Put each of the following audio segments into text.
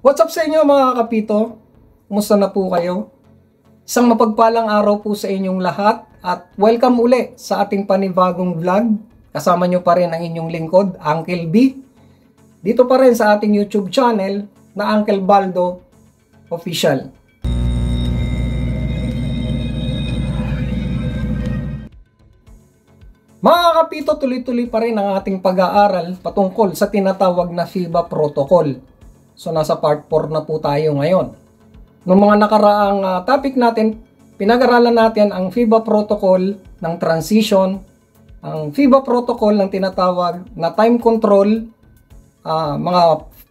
What's up sa inyo mga kapito? Kumusta na po kayo? Isang mapagpalang araw po sa inyong lahat at welcome uli sa ating panibagong vlog. Kasama nyo pa rin ang inyong lingkod, Uncle B. Dito pa rin sa ating YouTube channel na Uncle Baldo Official. Mga kapito, tuloy-tuloy pa rin ang ating pag-aaral patungkol sa tinatawag na FIBA Protocol. So nasa part 4 na po tayo ngayon. Noong mga nakaraang topic natin, pinag-aralan natin ang FIBA Protocol ng transition, ang FIBA Protocol ng tinatawag na time control, mga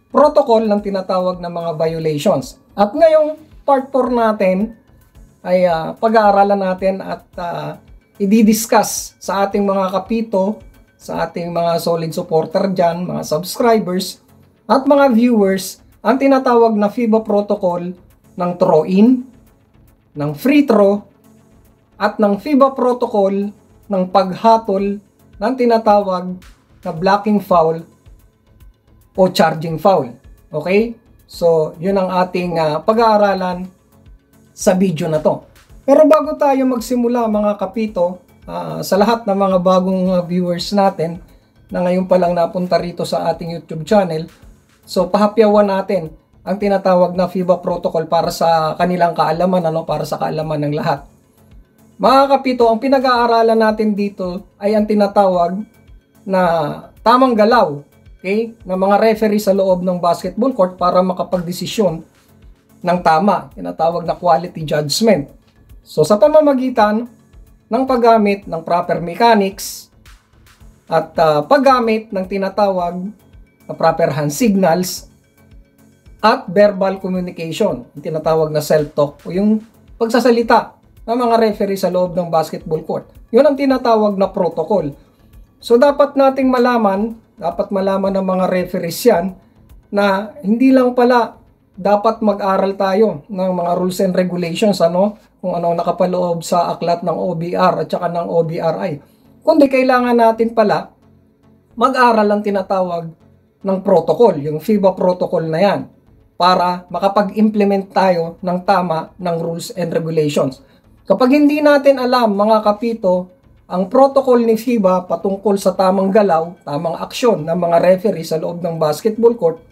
protocol ng tinatawag na mga violations. At ngayong part 4 natin ay pag-aaralan natin at i-discuss sa ating mga kapito, sa ating mga solid supporter dyan, mga subscribers, at mga viewers, ang tinatawag na FIBA Protocol ng throw-in, ng free throw, at ng FIBA Protocol ng paghatol ng tinatawag na blocking foul o charging foul. Okay? So, yun ang ating pag-aaralan sa video na to. Pero bago tayo magsimula mga kapito, sa lahat ng mga bagong viewers natin na ngayon pa lang napunta rito sa ating YouTube channel, so pahapyawan natin ang tinatawag na FIBA Protocol para sa kanilang kaalaman, para sa kaalaman ng lahat. Mga kapito, ang pinag-aaralan natin dito ay ang tinatawag na tamang galaw, okay, ng mga referee sa loob ng basketball court para makapagdesisyon ng tama, tinatawag na quality judgment. So sa pamamagitan ng paggamit ng proper mechanics at paggamit ng tinatawag na proper hand signals at verbal communication, yung tinatawag na self-talk o yung pagsasalita ng mga referee sa loob ng basketball court. Yun ang tinatawag na protocol. So dapat nating malaman ng mga referees yan na hindi lang pala dapat mag-aral tayo ng mga rules and regulations, kung ano nakapaloob sa aklat ng OBR at saka ng OBRI. Kundi kailangan natin pala mag-aral ang tinatawag ng protocol, yung FIBA protocol na yan, para makapag-implement tayo ng tama ng rules and regulations. Kapag hindi natin alam mga kapito, ang protocol ni FIBA patungkol sa tamang galaw, tamang aksyon ng mga referee sa loob ng basketball court,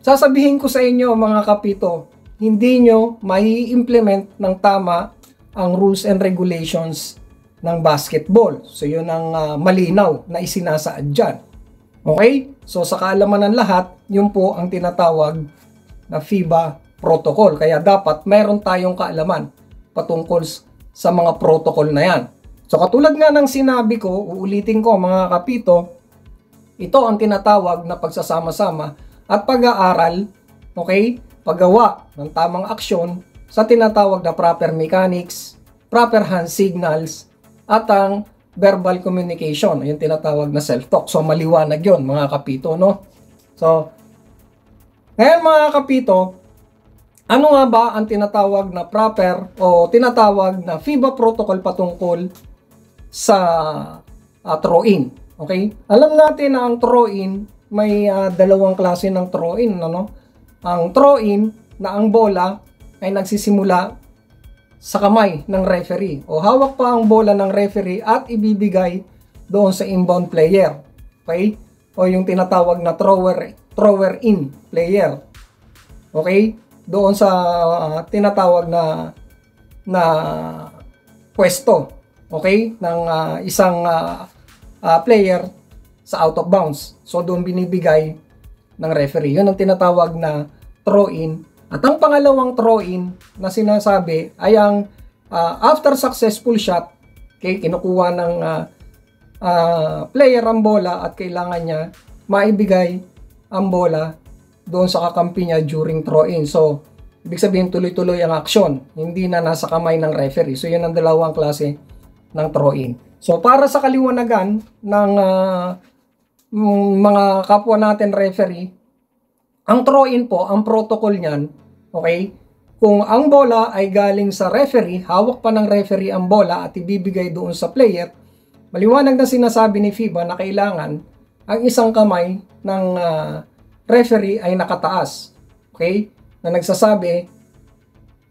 sasabihin ko sa inyo mga kapito, hindi nyo mai-implement ng tama ang rules and regulations ng basketball. So yun ang malinaw na isinasaad dyan. Okay? So sa kaalaman ng lahat, yun po ang tinatawag na FIBA protocol. Kaya dapat mayroon tayong kaalaman patungkol sa mga protocol na yan. So katulad nga ng sinabi ko, uulitin ko mga kapito, ito ang tinatawag na pagsasama-sama at pag-aaral, okay, paggawa ng tamang aksyon sa tinatawag na proper mechanics, proper hand signals, at ang verbal communication, yung tinatawag na self-talk. So maliwanag yun mga kapito, no? So, ngayon mga kapito, ano nga ba ang tinatawag na proper o tinatawag na FIBA protocol patungkol sa throw-in? Okay? Alam natin na ang throw-in, may dalawang klase ng throw-in, Ang throw-in na ang bola ay nagsisimula sa kamay ng referee o hawak pa ang bola ng referee at ibibigay doon sa inbound player. Okay? O yung tinatawag na thrower in player. Okay? Doon sa tinatawag na pwesto, okay, ng isang player sa out of bounds. So doon binibigay ng referee. Yun ang tinatawag na throw-in. At ang pangalawang throw-in na sinasabi ay ang after successful shot, okay, kinukuha ng player ang bola at kailangan niya maibigay ang bola doon sa kakampi niya during throw-in. So, ibig sabihin tuloy-tuloy ang aksyon, hindi na nasa kamay ng referee. So, yun ang dalawang klase ng throw-in. So, para sa kaliwanagan ng mga kapwa natin referee, ang throw-in po, ang protocol niyan, okay, kung ang bola ay galing sa referee, hawak pa ng referee ang bola at ibibigay doon sa player, maliwanag na sinasabi ni FIBA na kailangan ang isang kamay ng referee ay nakataas. Okay? Na nagsasabi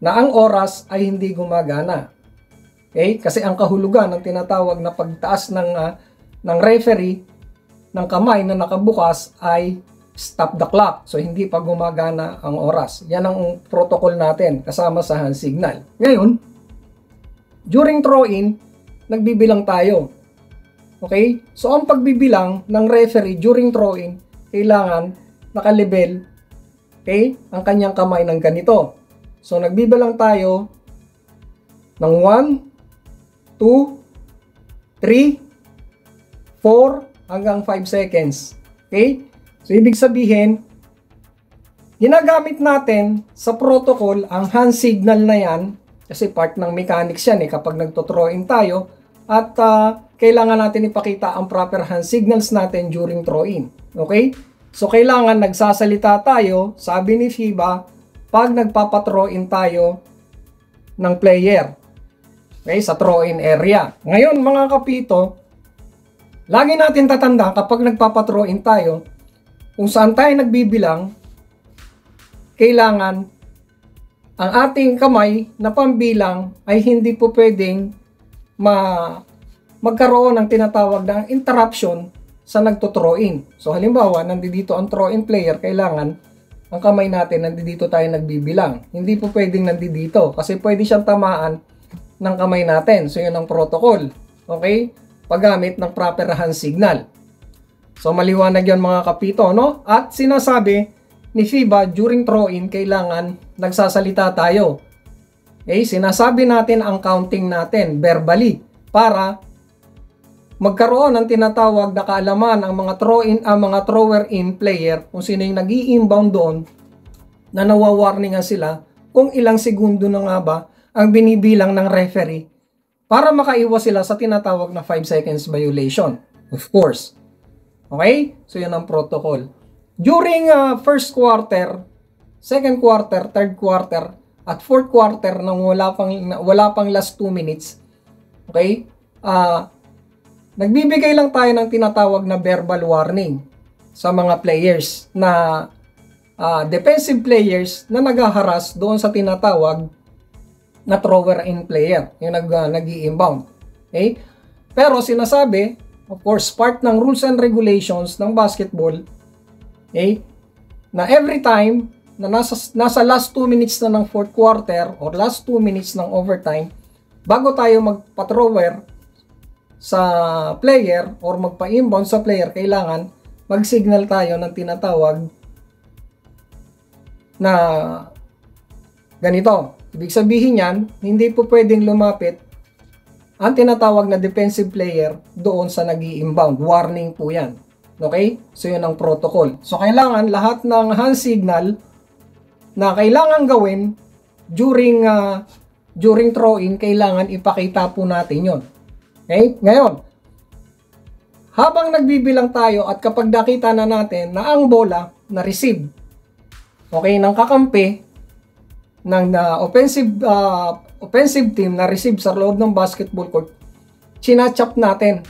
na ang oras ay hindi gumagana. Okay? Kasi ang kahulugan ng tinatawag na pagtaas ng referee ng kamay na nakabukas ay stop the clock. So, hindi pa gumagana ang oras. Yan ang protocol natin kasama sa hand signal. Ngayon, during throw-in, nagbibilang tayo. Okay? So, ang pagbibilang ng referee during throw-in, kailangan nakalibel, okay, ang kanyang kamay ng ganito. So, nagbibilang tayo ng 1, 2, 3, 4, hanggang 5 seconds. Okay? So, ibig sabihin, ginagamit natin sa protocol ang hand signal na yan, kasi part ng mechanics yan kapag nagto-throw-in tayo, at kailangan natin ipakita ang proper hand signals natin during throw-in. Okay? So, kailangan nagsasalita tayo, sabi ni FIBA, pag nagpapathrow-in tayo ng player. Okay? Sa throw-in area. Ngayon, mga kapito, lagi natin tatanda kapag nagpapathrow-in tayo, kung saan tayo nagbibilang, kailangan ang ating kamay na pambilang ay hindi po pwedeng magkaroon ng tinatawag na interruption sa nagto-throw-in. So halimbawa, nandito ang throw-in player, kailangan ang kamay natin nandito tayo nagbibilang. Hindi po pwedeng nandito kasi pwede siyang tamaan ng kamay natin. So yun ang protocol. Okay? Paggamit ng proper hand signal. So maliwanag yan mga kapito, no? At sinasabi ni FIBA during throw-in kailangan nagsasalita tayo. Okay? Sinasabi natin ang counting natin verbally para magkaroon ng tinatawag na kaalaman ang mga thrower-in player kung sino yung nag-i-inbound doon na nawawarningan sila kung ilang segundo na nga ba ang binibilang ng referee para makaiwas sila sa tinatawag na 5 seconds violation. Of course. Okay? So, yan ang protocol. During first quarter, second quarter, third quarter, at fourth quarter nang wala pang last 2 minutes, okay? Nagbibigay lang tayo ng tinatawag na verbal warning sa mga players na defensive players na nag-haras doon sa tinatawag na thrower-in player, yung nag-i-inbound. Okay? Pero sinasabi, of course, part ng rules and regulations ng basketball, okay, na every time na nasa last 2 minutes na ng fourth quarter or last 2 minutes ng overtime, bago tayo magpa-thrower sa player or magpa-inbound sa player, kailangan mag-signal tayo ng tinatawag na ganito. Ibig sabihin yan, hindi po pwedeng lumapit ang tinatawag na defensive player doon sa nag-i-inbound. Warning po yan. Okay? So yun ang protocol. So kailangan lahat ng hand signal na kailangan gawin during throw-in, kailangan ipakita po natin yon. Okay? Ngayon, habang nagbibilang tayo at kapag nakita na natin na ang bola na receive, okay, ng kakampi ng offensive team na receive sa loob ng basketball court, chinachap natin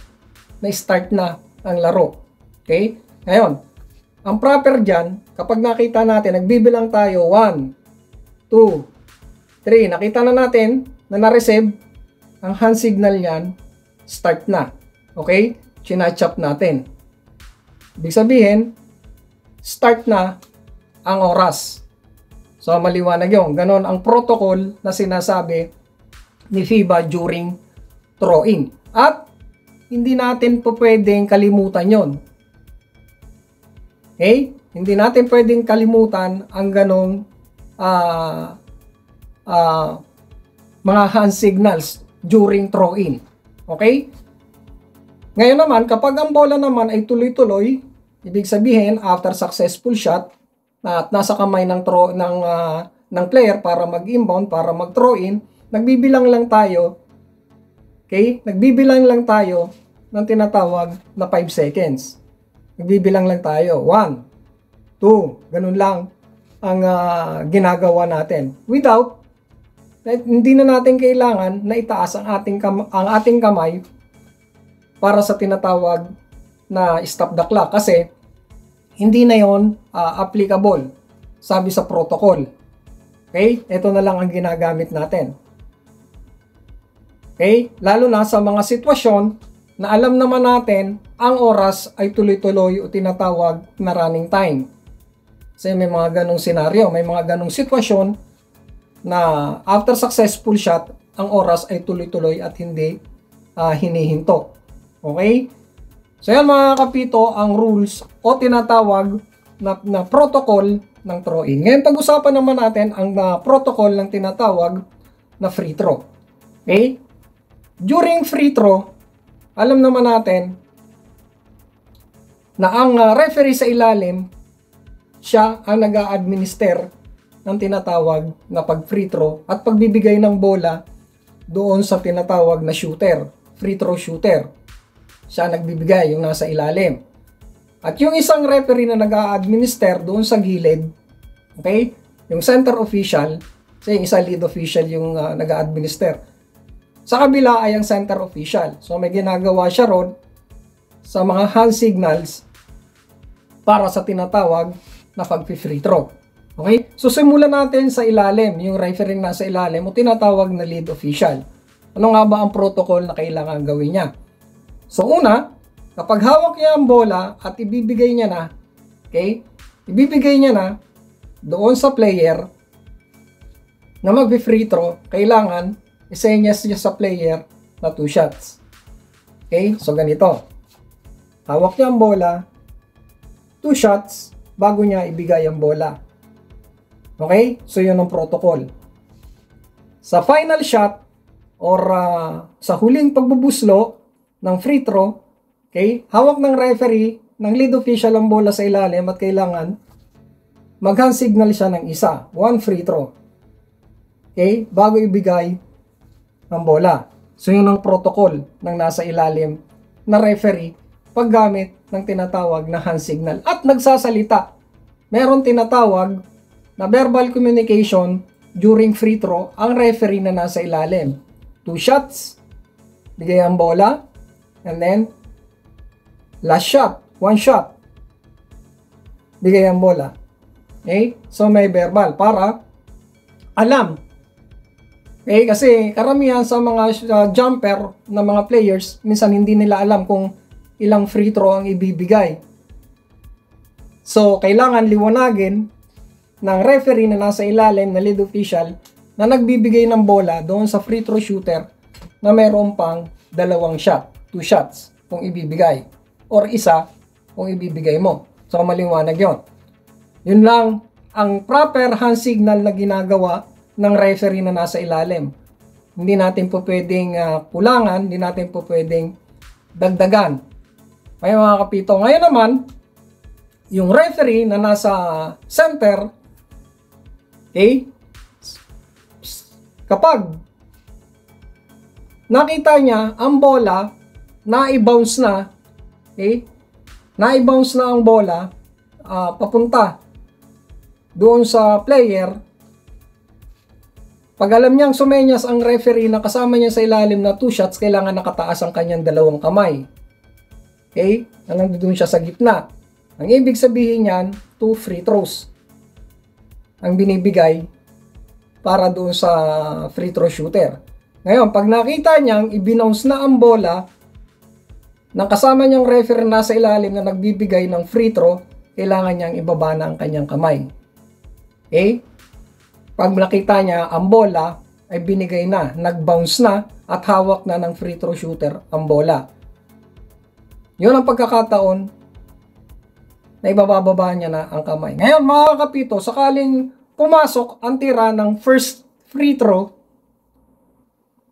na start na ang laro. Okay? Ngayon, ang proper dyan, kapag nakita natin, nagbibilang tayo 1, 2, 3, nakita na natin na na-receive, ang hand signal niyan, start na. Okay? Chinachap natin. Ibig sabihin, start na ang oras. So, maliwanag yun. Ganon ang protocol na sinasabi ni FIBA during throw-in. At, hindi natin po pwedeng kalimutan yon. Okay? Hindi natin pwedeng kalimutan ang ganong mga hand signals during throw-in. Okay? Ngayon naman, kapag ang bola naman ay tuloy-tuloy, ibig sabihin, after successful shot, at nasa kamay ng player para mag-inbound, para mag-throw-in, nagbibilang lang tayo, okay? Nagbibilang lang tayo ng tinatawag na 5 seconds. Nagbibilang lang tayo. 1, 2, ganun lang ang ginagawa natin. Without, hindi na natin kailangan na itaas ang ating kamay para sa tinatawag na stop the clock kasi hindi na yon applicable. sabi sa protocol. Okay? Ito na lang ang ginagamit natin. Okay? Lalo na sa mga sitwasyon na alam naman natin ang oras ay tuloy-tuloy o tinatawag na running time. Kasi may mga ganong senaryo, may mga ganong sitwasyon na after successful shot, ang oras ay tuloy-tuloy at hindi hinihinto. Okay? So yan mga kapito, ang rules o tinatawag na protocol ng throw-in. Ngayon pag-usapan naman natin ang protocol ng tinatawag na free throw. Okay? During free throw, alam naman natin na ang referee sa ilalim, siya ang nag-a-administer ng tinatawag na pag-free throw at pagbibigay ng bola doon sa tinatawag na shooter, free throw shooter. Siya nagbibigay, yung nasa ilalim. At yung isang referee na nag-a-administer doon sa gilid, okay, yung center official, kasi yung isa lead official yung nag-a-administer. Sa kabila ay ang center official. So may ginagawa siya ron sa mga hand signals para sa tinatawag na pag-free throw. Okay? So simulan natin sa ilalim, yung referee na sa ilalim o tinatawag na lead official. Ano nga ba ang protocol na kailangan gawin niya? So una, kapag hawak niya ang bola at ibibigay niya na, okay? Ibibigay niya na doon sa player na mag-free throw, kailangan isenyas niya sa player na 2 shots. Okay? So ganito. Hawak niya ang bola, 2 shots bago niya ibigay ang bola. Okay? So yun ang protocol. Sa final shot or sa huling pagbubuslo ng free throw, okay? Hawak ng referee, ng lead official ang bola sa ilalim at kailangan mag-hand signal siya ng isa, 1 free throw. Okay? Bago ibigay ng bola. So yun ang protocol ng nasa ilalim na referee paggamit ng tinatawag na hand signal at nagsasalita. Meron tinatawag na verbal communication during free throw ang referee na nasa ilalim. 2 shots, bigay ang bola, and then last shot, 1 shot, bigay ang bola. Okay? So may verbal para alam. Okay, kasi karamihan sa mga jumper na mga players, minsan hindi nila alam kung ilang free throw ang ibibigay. So, kailangan liwanagin ng referee na nasa ilalim na lead official na nagbibigay ng bola doon sa free throw shooter na mayroon pang 2 shot, 2 shots kung ibibigay. Or isa kung ibibigay mo. So, maliwanag yon. Yun lang ang proper hand signal na ginagawa ng referee na nasa ilalim. Hindi natin po pwedeng kulangan, hindi natin po pwedeng dagdagan. Kaya mga kapito, ngayon naman, yung referee na nasa center, okay, kapag nakita niya ang bola, na-bounce na, okay, na-bounce na ang bola, papunta doon sa player. Pag alam niyang sumenyas ang referee na kasama niya sa ilalim na 2 shots, kailangan nakataas ang kanyang 2 kamay. Okay? Nandun siya sa gitna. Ang ibig sabihin niyan, 2 free throws ang binibigay para doon sa free throw shooter. Ngayon, pag nakita niyang ibinounce na ang bola ng kasama niyang referee na sa ilalim na nagbibigay ng free throw, kailangan niyang ibaba na ang kanyang kamay. Okay? Pag nakita niya ang bola ay binigay na, nag-bounce na at hawak na ng free throw shooter ang bola. Yun ang pagkakataon na ibababa niya na ang kamay. Ngayon mga kapito, sakaling pumasok ang tira ng first free throw,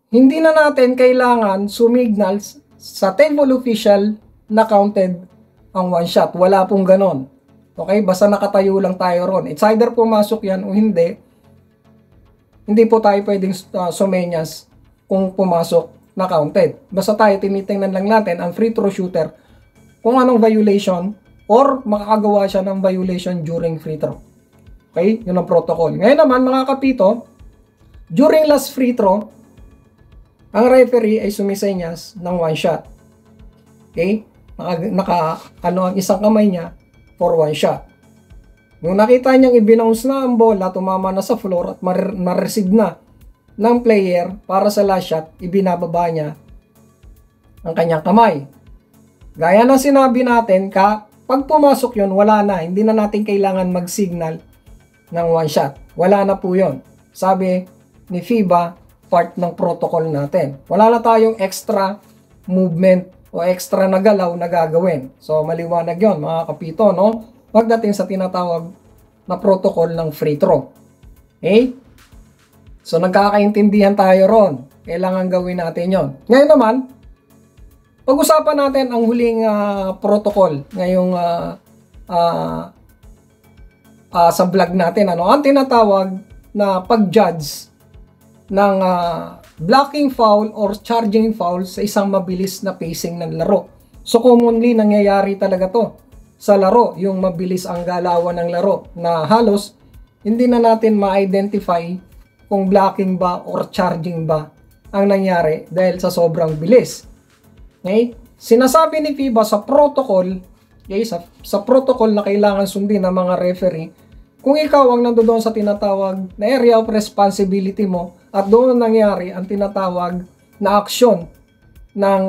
hindi na natin kailangan sumignal sa table official na counted ang 1 shot. Wala pong ganon. Okay? Basta nakatayo lang tayo ron. It's either pumasok yan o hindi. Hindi po tayo pwedeng sumenyas kung pumasok na counted. Basta tayo tinitingnan lang natin ang free throw shooter kung anong violation or makakagawa siya ng violation during free throw. Okay? Yun ang protocol. Ngayon naman mga kapito, during last free throw, ang referee ay sumisenyas ng 1 shot. Okay? Ang isang kamay niya for 1 shot. Nung nakita niyang ibinounce na ang bola, tumama na sa floor at ma-receive na ng player para sa last shot, ibinababa niya ang kanyang kamay. Gaya ng sinabi natin, pag pumasok yun, wala na. Hindi na natin kailangan mag-signal ng one shot. Wala na po yun. Sabi ni FIBA, part ng protocol natin. Wala na tayong extra movement o extra na galaw na gagawin. So, maliwanag yun, mga kapito, no? Pagdating sa tinatawag na protocol ng free throw. Okay? So, nagkakaintindihan tayo ron. Kailangan gawin natin yon. Ngayon naman, pag-usapan natin ang huling protocol ngayong sa vlog natin. Ang tinatawag na pag-judge ng blocking foul or charging foul sa isang mabilis na pacing ng laro. So, commonly, nangyayari talaga to sa laro, yung mabilis ang galawan ng laro na halos hindi na natin ma-identify kung blocking ba or charging ba ang nangyari dahil sa sobrang bilis. Okay? Sinasabi ni FIBA sa protocol, okay, sa protocol na kailangan sundin ng mga referee, kung ikaw ang nandoon sa tinatawag na area of responsibility mo at doon nangyari ang tinatawag na aksyon ng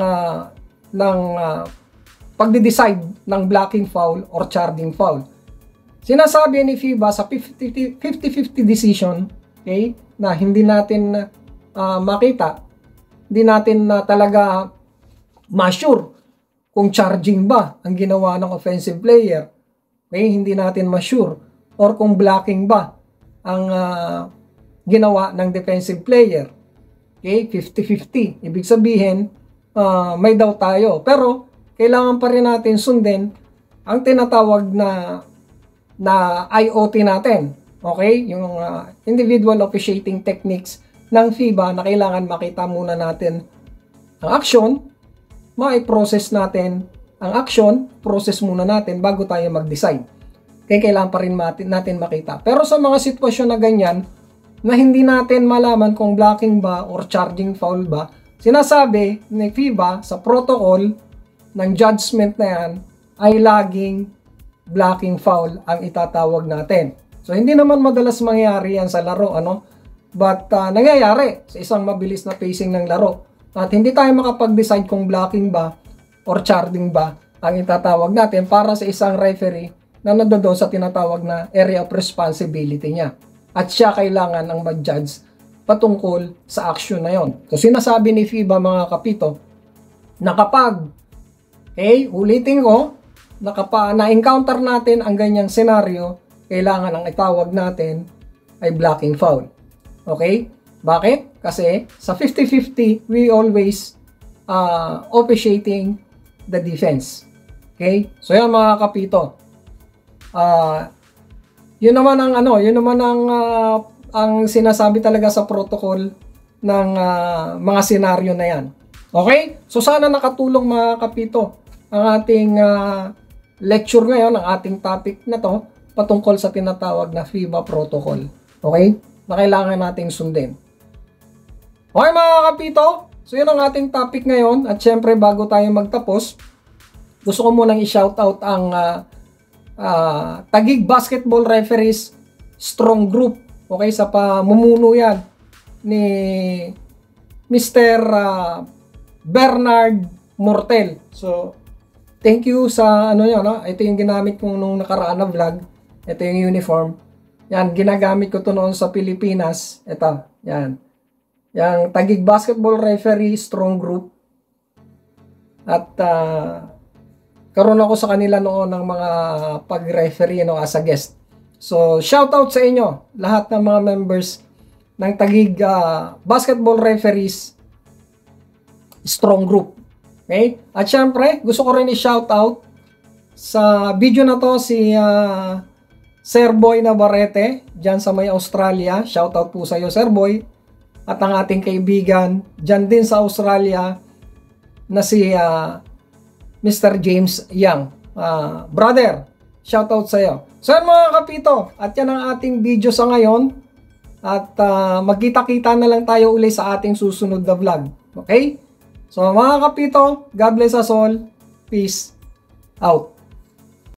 pagde-decide ng blocking foul or charging foul. Sinasabi ni FIBA sa 50-50 decision, okay, na hindi natin makita, hindi natin talaga ma-sure kung charging ba ang ginawa ng offensive player. Okay, hindi natin ma-sure. Or kung blocking ba ang ginawa ng defensive player. Okay, 50-50. Ibig sabihin, may doubt tayo. Pero, kailangan pa rin natin sundin ang tinatawag na IOT natin. Okay? Yung individual officiating techniques ng FIBA na kailangan makita muna natin ang action, ma-process natin ang action, process muna natin bago tayo mag-decide. Kaya kailangan pa rin natin makita. Pero sa mga sitwasyon na ganyan, na hindi natin malaman kung blocking ba or charging foul ba, sinasabi ni FIBA sa protocol ng judgment na yan ay laging blocking foul ang itatawag natin. So, hindi naman madalas mangyayari yan sa laro, But, nangyayari sa isang mabilis na pacing ng laro. At hindi tayo makapag-decide kung blocking ba or charging ba ang itatawag natin para sa isang referee na nandoon sa tinatawag na area of responsibility niya. At siya kailangan ang mag-judge patungkol sa action na yon. So, sinasabi ni FIBA, mga kapito, na kapag ulitin ko, na-encounter natin ang ganyang senaryo, kailangan ang itawag natin ay blocking foul. Okay? Bakit? Kasi sa 50-50, we always officiating the defense. Okay? So yan, mga kapito. Yun naman ang sinasabi talaga sa protocol ng mga senaryo na yan. Okay? So sana nakatulong, mga kapito, ang ating lecture ngayon, ang ating topic na to patungkol sa tinatawag na FIBA protocol. Okay? Na kailangan nating sundin. Okay, mga kapito? So yun ang ating topic ngayon. At syempre, bago tayo magtapos, gusto ko munang i-shoutout ang Taguig Basketball Referees Strong Group. Okay? Sa pamumuno yan ni Mr. Bernard Mortel. So, thank you sa ito yung ginamit ko nung nakaraan na vlog. Ito yung uniform. Yan, ginagamit ko to noon sa Pilipinas. Ito, yan. Yang Taguig Basketball Referee Strong Group. At karoon ako sa kanila noon ng mga pag-referee as a guest. So, shoutout sa inyo, lahat ng mga members ng Taguig Basketball Referees Strong Group. Okay? At syempre, gusto ko rin i-shoutout sa video na to si Sir Boy Navarrete, dyan sa may Australia. Shoutout po sa iyo, Sir Boy. At ang ating kaibigan, dyan din sa Australia, na si Mr. James Young. Brother, shoutout sa iyo. So yan, mga kapito, at yan ang ating video sa ngayon. At magkita-kita na lang tayo uli sa ating susunod na vlog. Okay? So mga kapito, God bless us all. Peace out.